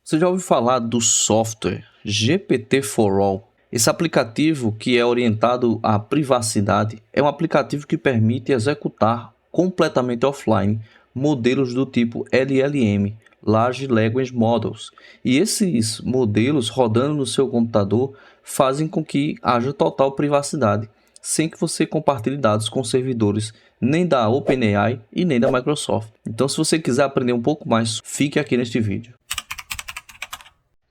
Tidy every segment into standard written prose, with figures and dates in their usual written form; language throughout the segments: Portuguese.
Você já ouviu falar do software GPT-4All? Esse aplicativo, que é orientado à privacidade, é um aplicativo que permite executar completamente offline modelos do tipo LLM, Large Language Models. E esses modelos rodando no seu computador fazem com que haja total privacidade, sem que você compartilhe dados com servidores nem da OpenAI e nem da Microsoft. Então, se você quiser aprender um pouco mais, fique aqui neste vídeo.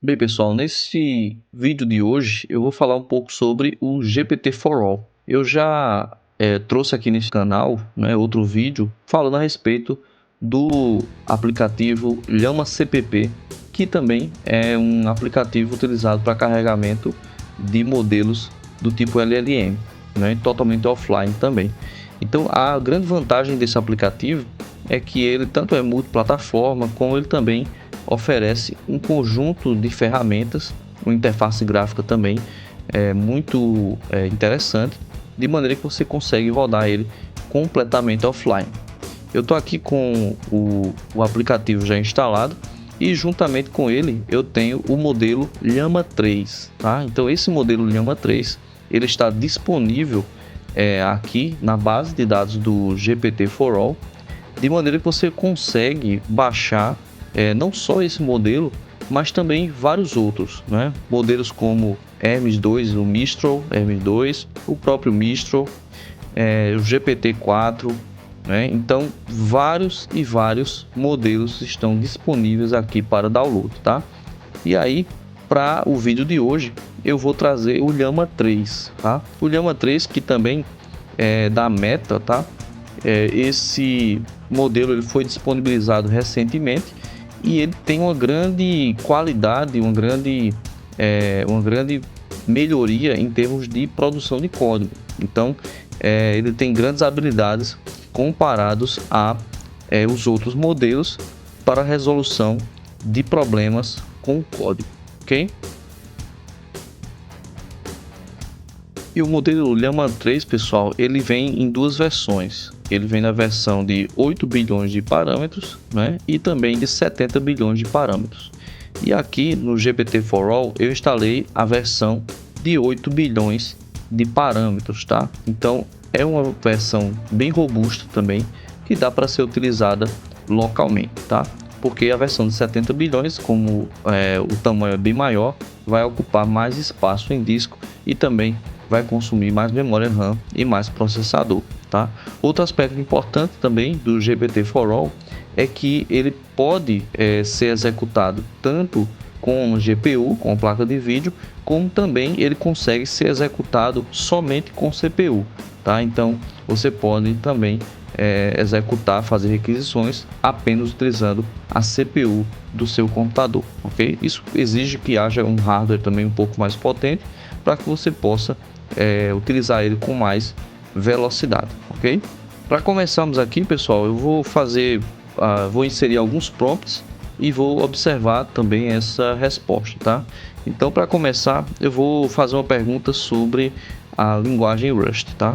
Bem, pessoal, nesse vídeo de hoje eu vou falar um pouco sobre o GPT-4All. Eu já trouxe aqui nesse canal, outro vídeo falando a respeito do aplicativo Llama CPP, que também é um aplicativo utilizado para carregamento de modelos do tipo LLM, totalmente offline também. Então, a grande vantagem desse aplicativo é que ele tanto é multiplataforma, como ele também oferece um conjunto de ferramentas, uma interface gráfica também muito interessante, de maneira que você consegue rodar ele completamente offline. Eu estou aqui com o aplicativo já instalado e juntamente com ele eu tenho o modelo Llama 3, tá? Então esse modelo Llama 3 ele está disponível aqui na base de dados do GPT-4All, de maneira que você consegue baixar não só esse modelo, mas também vários outros, modelos como Hermes 2, o Mistral Hermes 2, o próprio Mistral, o GPT-4, então vários modelos estão disponíveis aqui para download, tá? E aí, para o vídeo de hoje, eu vou trazer o Llama 3, tá? O Llama 3 que também é da Meta, tá? Esse modelo ele foi disponibilizado recentemente e ele tem uma grande qualidade, uma grande melhoria em termos de produção de código. Então, ele tem grandes habilidades comparados a os outros modelos para a resolução de problemas com o código, ok? E o modelo Llama 3, pessoal, ele vem em duas versões. Ele vem na versão de 8 bilhões de parâmetros, e também de 70 bilhões de parâmetros. E aqui no GPT-4All eu instalei a versão de 8 bilhões de parâmetros, tá? Então é uma versão bem robusta também, que dá para ser utilizada localmente, tá? Porque a versão de 70 bilhões, como o tamanho é bem maior, vai ocupar mais espaço em disco e também vai consumir mais memória RAM e mais processador, tá? Outro aspecto importante também do GPT-4All é que ele pode ser executado tanto com GPU, com placa de vídeo, como também ele consegue ser executado somente com CPU, tá? Então você pode também executar, fazer requisições apenas utilizando a CPU do seu computador, ok? Isso exige que haja um hardware também um pouco mais potente para que você possa utilizar ele com mais velocidade, ok? Para começarmos aqui, pessoal, eu vou vou inserir alguns prompts e vou observar também essa resposta, tá? Então, para começar, eu vou fazer uma pergunta sobre a linguagem Rust, tá?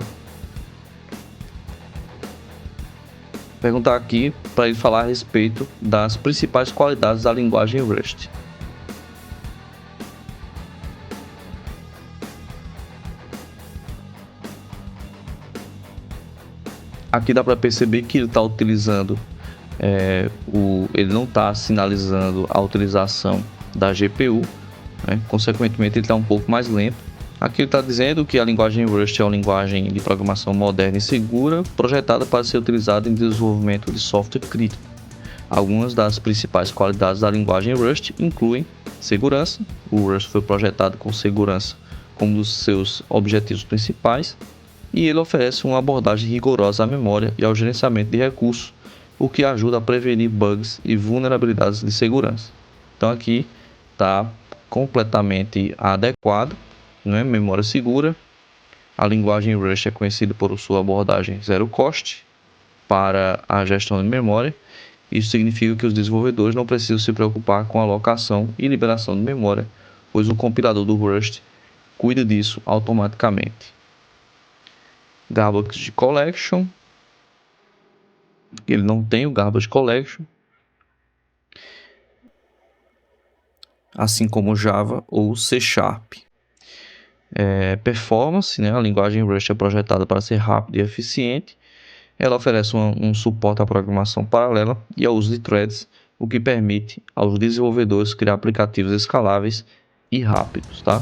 Perguntar aqui para ele falar a respeito das principais qualidades da linguagem Rust. Aqui dá para perceber que ele está utilizando ele não está sinalizando a utilização da GPU, consequentemente ele está um pouco mais lento. Aqui ele está dizendo que a linguagem Rust é uma linguagem de programação moderna e segura, projetada para ser utilizada em desenvolvimento de software crítico. Algumas das principais qualidades da linguagem Rust incluem segurança. O Rust foi projetado com segurança como um dos seus objetivos principais, e ele oferece uma abordagem rigorosa à memória e ao gerenciamento de recursos, o que ajuda a prevenir bugs e vulnerabilidades de segurança. Então aqui está completamente adequado, memória segura. A linguagem Rust é conhecida por sua abordagem zero cost para a gestão de memória. Isso significa que os desenvolvedores não precisam se preocupar com a alocação e liberação de memória, pois o compilador do Rust cuida disso automaticamente. Garbage Collection, ele não tem o Garbage Collection. assim como Java ou C Sharp. Performance, né? A linguagem Rust é projetada para ser rápida e eficiente. Ela oferece um suporte à programação paralela e ao uso de threads, o que permite aos desenvolvedores criar aplicativos escaláveis e rápidos, tá?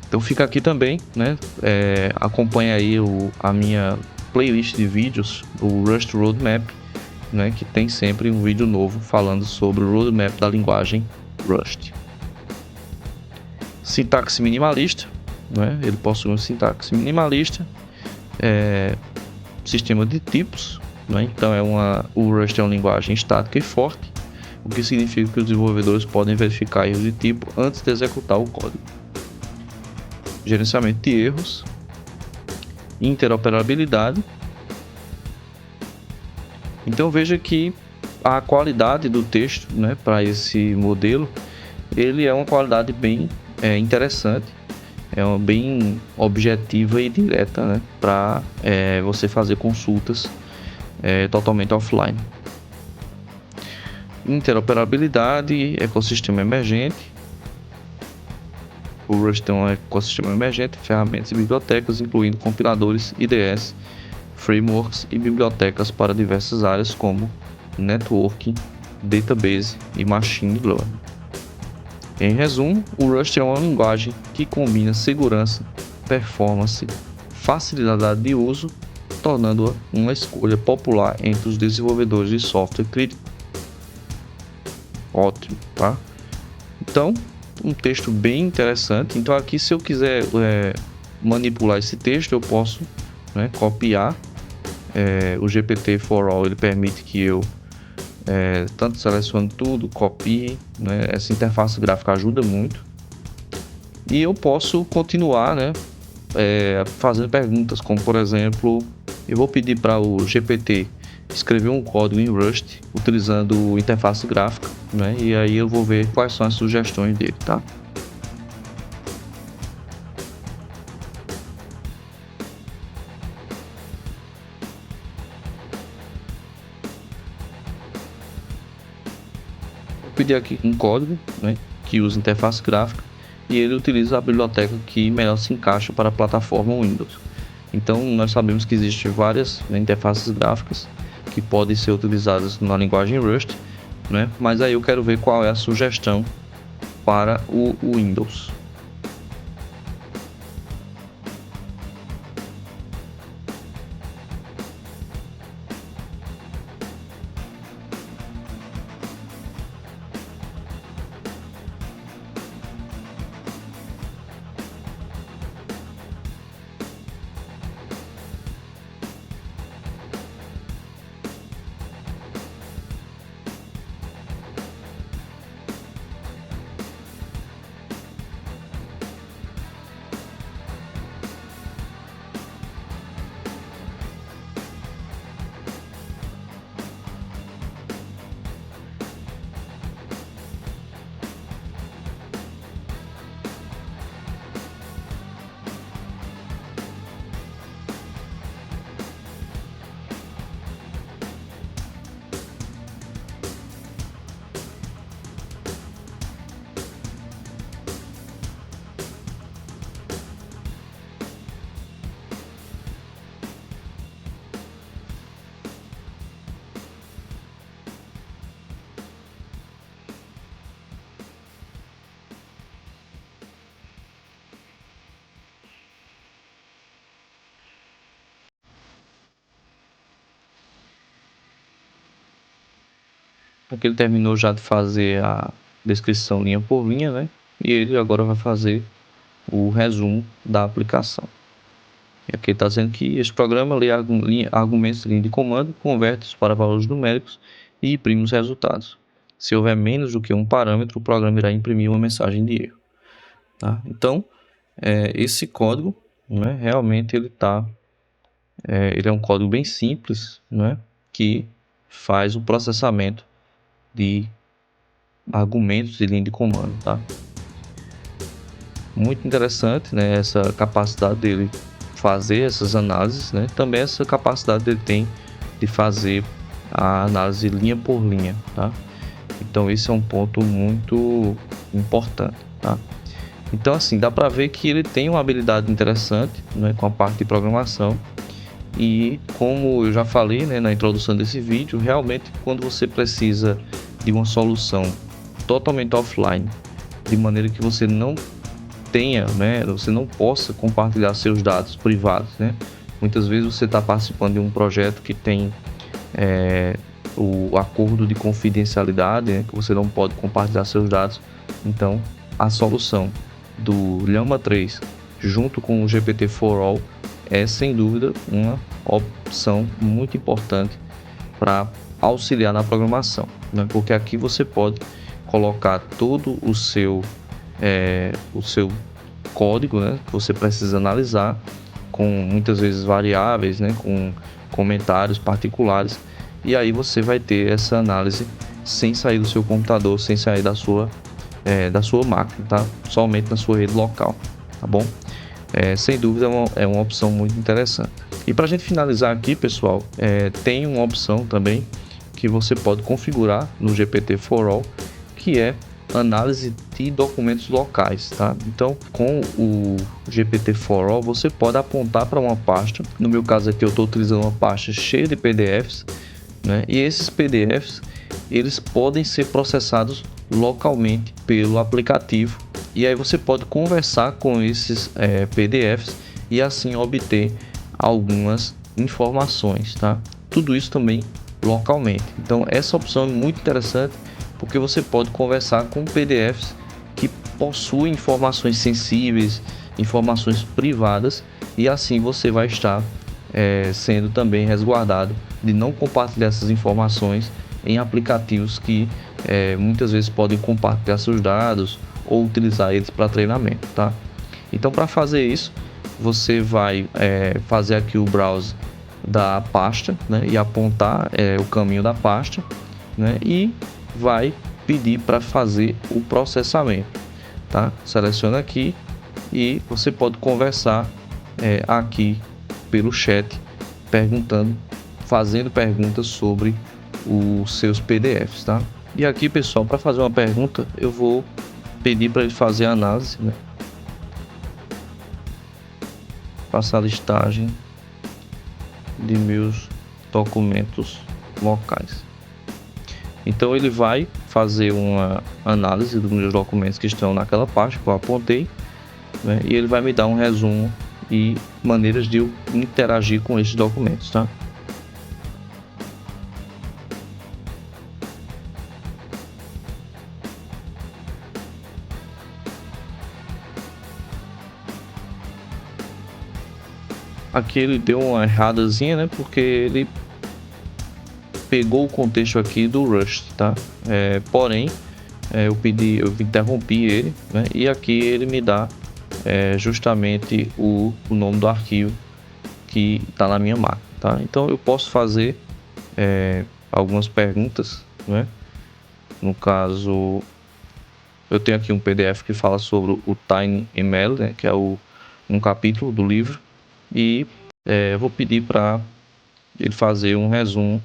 Então fica aqui também, né? Acompanha aí a minha playlist de vídeos, o Rust Roadmap, né? Que tem sempre um vídeo novo falando sobre o roadmap da linguagem Rust. Sintaxe minimalista, né? Ele possui uma sintaxe minimalista, sistema de tipos, né? Então o Rust é uma linguagem estática e forte, o que significa que os desenvolvedores podem verificar erros de tipo antes de executar o código. Gerenciamento de erros, interoperabilidade. Então veja que a qualidade do texto, né, para esse modelo, ele é uma qualidade bem interessante, bem objetiva e direta, né, para você fazer consultas totalmente offline. Interoperabilidade, ecossistema emergente. O Rust tem um ecossistema emergente, ferramentas e bibliotecas, incluindo compiladores, IDEs, frameworks e bibliotecas para diversas áreas como networking, database e machine learning. Em resumo, o Rust é uma linguagem que combina segurança, performance, facilidade de uso, tornando-a uma escolha popular entre os desenvolvedores de software crítico. Ótimo, tá? Então, um texto bem interessante. Então aqui, se eu quiser manipular esse texto, eu posso, né, copiar. O GPT-4All ele permite que eu tanto selecione tudo, copie, né? Essa interface gráfica ajuda muito. E eu posso continuar, né, fazendo perguntas, como por exemplo, eu vou pedir para o GPT escrever um código em Rust utilizando interface gráfica, né? E aí eu vou ver quais são as sugestões dele, tá? Vou pedir aqui um código, né, que usa interface gráfica e ele utiliza a biblioteca que melhor se encaixa para a plataforma Windows. Então nós sabemos que existem várias, né, interfaces gráficas que podem ser utilizadas na linguagem Rust, né? Mas aí eu quero ver qual é a sugestão para o Windows. Porque ele terminou já de fazer a descrição linha por linha, né? E ele agora vai fazer o resumo da aplicação. E aqui está dizendo que este programa lê argumentos de linha de comando, converte-os para valores numéricos e imprime os resultados. Se houver menos do que um parâmetro, o programa irá imprimir uma mensagem de erro. Tá? Então, esse código, né, realmente ele é um código bem simples, né, que faz o processamento de argumentos de linha de comando, tá? Muito interessante, né, essa capacidade dele fazer essas análises, né? Também essa capacidade dele tem de fazer a análise linha por linha, tá? Então esse é um ponto muito importante, tá? Então assim, dá para ver que ele tem uma habilidade interessante, né, com a parte de programação. E como eu já falei, né, na introdução desse vídeo, realmente quando você precisa de uma solução totalmente offline, de maneira que você não tenha, né, você não possa compartilhar seus dados privados, né? Muitas vezes você está participando de um projeto que tem o acordo de confidencialidade, né, que você não pode compartilhar seus dados. Então, a solução do Llama 3 junto com o GPT-4All é sem dúvida uma opção muito importante para auxiliar na programação, né? Porque aqui você pode colocar todo o seu código, né, que você precisa analisar, com muitas vezes variáveis, né, com comentários particulares, e aí você vai ter essa análise sem sair do seu computador, sem sair da sua máquina, tá? Somente na sua rede local, tá bom? Sem dúvida é uma opção muito interessante. E para a gente finalizar aqui, pessoal, tem uma opção também que você pode configurar no GPT-4All, que é análise de documentos locais, tá? Então, com o GPT-4All, você pode apontar para uma pasta. No meu caso aqui, eu estou utilizando uma pasta cheia de PDFs, né? E esses PDFs, eles podem ser processados localmente pelo aplicativo. E aí você pode conversar com esses PDFs e assim obter algumas informações, tá? Tudo isso também localmente. Então, essa opção é muito interessante porque você pode conversar com PDFs que possuem informações sensíveis, informações privadas, e assim você vai estar sendo também resguardado de não compartilhar essas informações em aplicativos que muitas vezes podem compartilhar seus dados ou utilizar eles para treinamento, tá? Então, para fazer isso, você vai fazer aqui o browse da pasta, né, e apontar o caminho da pasta, né, e vai pedir para fazer o processamento, tá? Seleciona aqui e você pode conversar aqui pelo chat, fazendo perguntas sobre os seus PDFs, tá? E aqui, pessoal, para fazer uma pergunta, eu vou pedir para ele fazer a análise, né? Faça a listagem de meus documentos locais. Então ele vai fazer uma análise dos meus documentos que estão naquela pasta que eu apontei, né? E ele vai me dar um resumo e maneiras de eu interagir com esses documentos, tá? Aqui ele deu uma erradazinha, né? Porque ele pegou o contexto aqui do Rust, tá? Porém, eu interrompi ele, né? E aqui ele me dá justamente o nome do arquivo que está na minha máquina, tá? Então eu posso fazer algumas perguntas, né? No caso, eu tenho aqui um PDF que fala sobre o TinyML, né? Que é um capítulo do livro, e eu vou pedir para ele fazer um resumo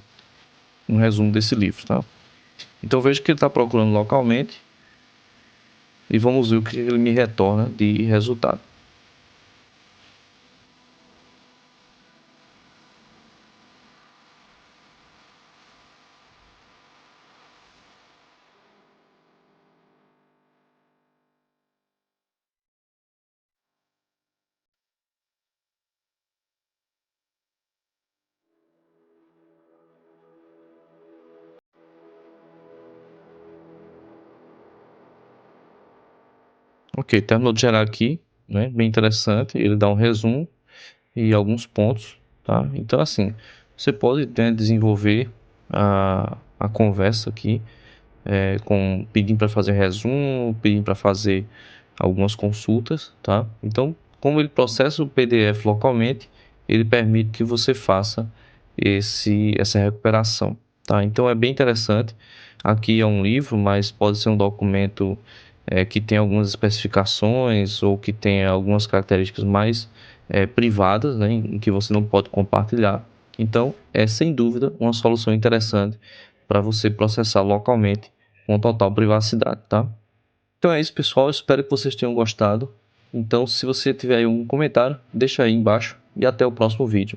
desse livro, tá? Então veja que ele está procurando localmente e vamos ver o que ele me retorna de resultado. Ok, terminou de gerar aqui, né? Bem interessante. Ele dá um resumo e alguns pontos, tá? Então assim, você pode, né, desenvolver a conversa aqui, pedindo para fazer resumo, pedindo para fazer algumas consultas, tá? Então, como ele processa o PDF localmente, ele permite que você faça essa recuperação, tá? Então é bem interessante. Aqui é um livro, mas pode ser um documento que tem algumas especificações ou que tenha algumas características mais privadas, né, em que você não pode compartilhar. Então, é sem dúvida uma solução interessante para você processar localmente com total privacidade, tá? Então é isso, pessoal. Eu espero que vocês tenham gostado. Então, se você tiver aí um comentário, deixa aí embaixo e até o próximo vídeo.